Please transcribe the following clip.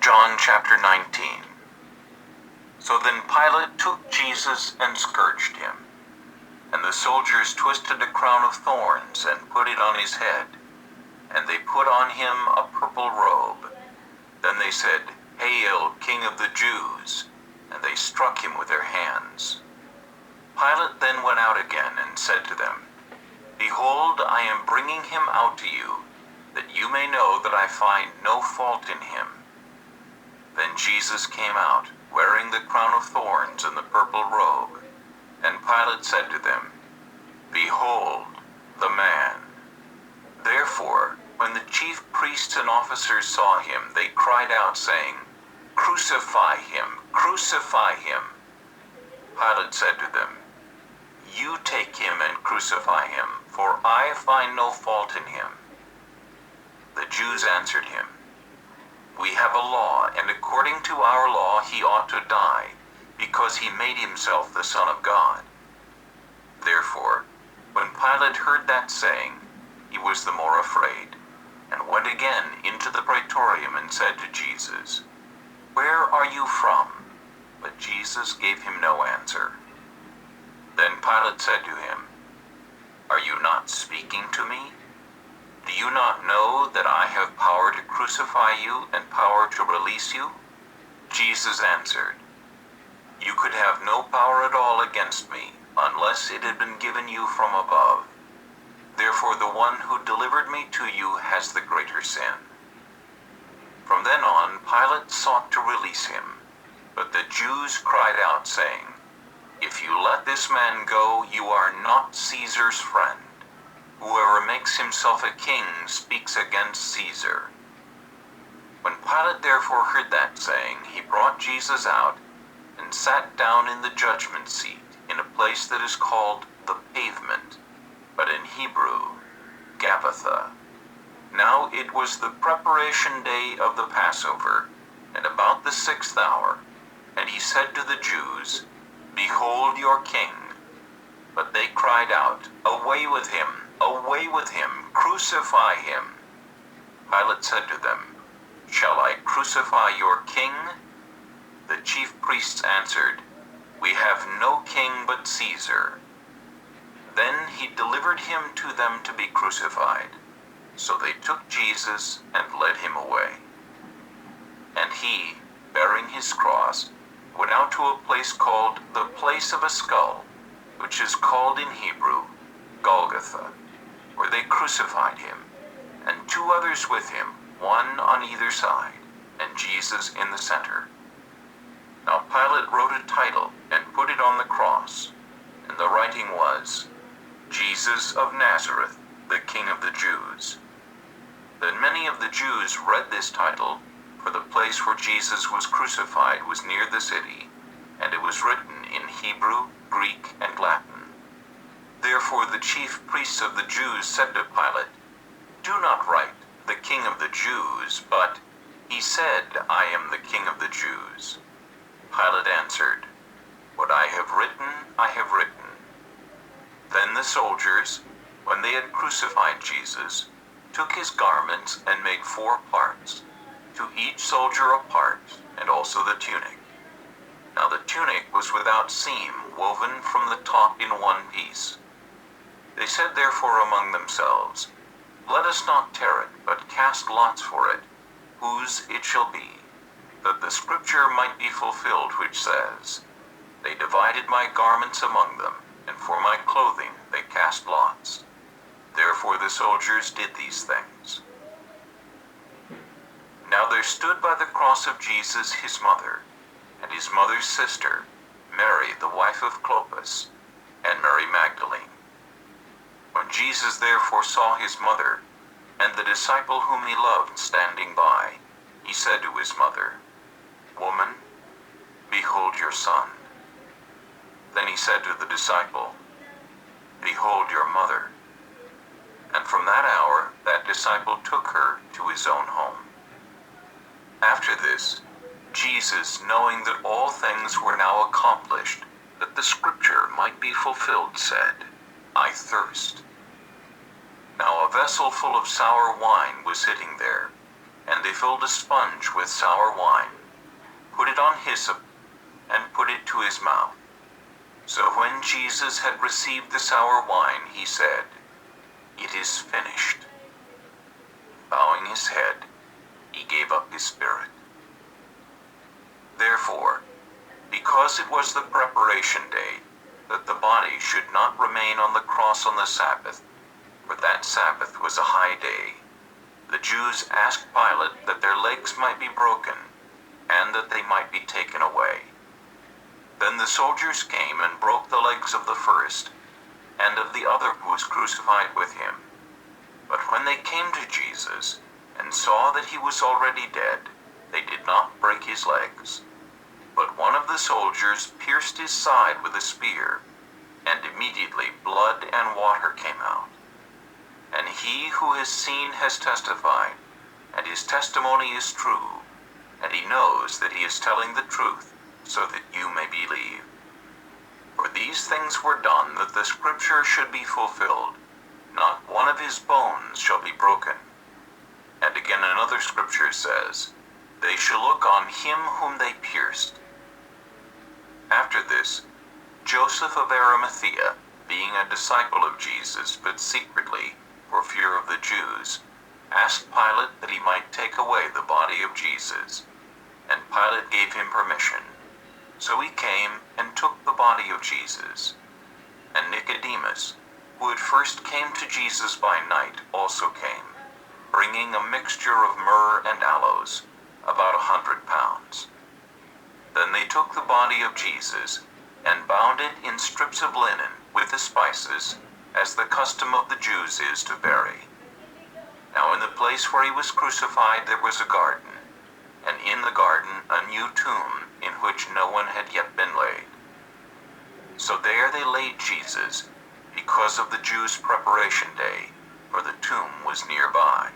John chapter 19. So then Pilate took Jesus and scourged him. And the soldiers twisted a crown of thorns and put it on his head. And they put on him a purple robe. Then they said, "Hail, King of the Jews!" And they struck him with their hands. Pilate then went out again and said to them, "Behold, I am bringing him out to you, that you may know that I find no fault in him." Then Jesus came out, wearing the crown of thorns and the purple robe. And Pilate said to them, "Behold, the man." Therefore, when the chief priests and officers saw him, they cried out, saying, "Crucify him! Crucify him!" Pilate said to them, "You take him and crucify him, for I find no fault in him." The Jews answered him, "We have a law, and according to our law he ought to die, because he made himself the Son of God." Therefore, when Pilate heard that saying, he was the more afraid, and went again into the praetorium and said to Jesus, "Where are you from?" But Jesus gave him no answer. Then Pilate said to him, "Are you not speaking to me? Do you not know that I have power to crucify you and power to release you?" Jesus answered, "You could have no power at all against me, unless it had been given you from above. Therefore the one who delivered me to you has the greater sin." From then on, Pilate sought to release him, but the Jews cried out, saying, "If you let this man go, you are not Caesar's friend. Whoever makes himself a king speaks against Caesar." When Pilate therefore heard that saying, he brought Jesus out and sat down in the judgment seat in a place that is called the Pavement, but in Hebrew, Gabbatha. Now it was the preparation day of the Passover, and about the 6th hour, and he said to the Jews, "Behold your king." But they cried out, "Away with him! Away with him! Crucify him!" Pilate said to them, "Shall I crucify your king?" The chief priests answered, "We have no king but Caesar." Then he delivered him to them to be crucified. So they took Jesus and led him away. And he, bearing his cross, went out to a place called the Place of a Skull, which is called in Hebrew, Golgotha, where they crucified him, and two others with him, one on either side, and Jesus in the center. Now Pilate wrote a title and put it on the cross, and the writing was, "Jesus of Nazareth, the King of the Jews." Then many of the Jews read this title, for the place where Jesus was crucified was near the city, and it was written in Hebrew, Greek, and Latin. Therefore the chief priests of the Jews said to Pilate, "Do not write, 'The King of the Jews,' but 'He said, I am the King of the Jews.'" Pilate answered, "What I have written, I have written." Then the soldiers, when they had crucified Jesus, took his garments and made 4 parts, to each soldier a part, and also the tunic. Now the tunic was without seam, woven from the top in one piece. They said therefore among themselves, "Let us not tear it, but cast lots for it, whose it shall be, that the scripture might be fulfilled which says, 'They divided my garments among them, and for my clothing they cast lots.'" Therefore the soldiers did these things. Now there stood by the cross of Jesus his mother, and his mother's sister, Mary the wife of Clopas, and Mary Magdalene. When Jesus therefore saw his mother, and the disciple whom he loved standing by, he said to his mother, "Woman, behold your son." Then he said to the disciple, "Behold your mother." And from that hour that disciple took her to his own home. After this, Jesus, knowing that all things were now accomplished, that the scripture might be fulfilled, said, "I thirst." Now a vessel full of sour wine was sitting there, And they filled a sponge with sour wine, put it on hyssop, and put it to his mouth. So when Jesus had received the sour wine, he said, "It is finished." Bowing his head, he gave up his spirit. Therefore, because it was the preparation day, that the body should not remain on the cross on the Sabbath, for that Sabbath was a high day, the Jews asked Pilate that their legs might be broken, and that they might be taken away. Then the soldiers came and broke the legs of the first, and of the other who was crucified with him. But when they came to Jesus, and saw that he was already dead, they did not break his legs. But one of the soldiers pierced his side with a spear, and immediately blood and water came out. And he who has seen has testified, and his testimony is true, and he knows that he is telling the truth, so that you may believe. For these things were done that the scripture should be fulfilled, not one of his bones shall be broken. And again another scripture says, "They shall look on him whom they pierced." After this, Joseph of Arimathea, being a disciple of Jesus, but secretly, for fear of the Jews, asked Pilate that he might take away the body of Jesus. And Pilate gave him permission. So he came and took the body of Jesus. And Nicodemus, who at first came to Jesus by night, also came, bringing a mixture of myrrh and aloes, about 100 pounds. Then they took the body of Jesus, and bound it in strips of linen with the spices, as the custom of the Jews is to bury. Now in the place where he was crucified there was a garden, and in the garden a new tomb in which no one had yet been laid. So there they laid Jesus, because of the Jews' preparation day, for the tomb was nearby.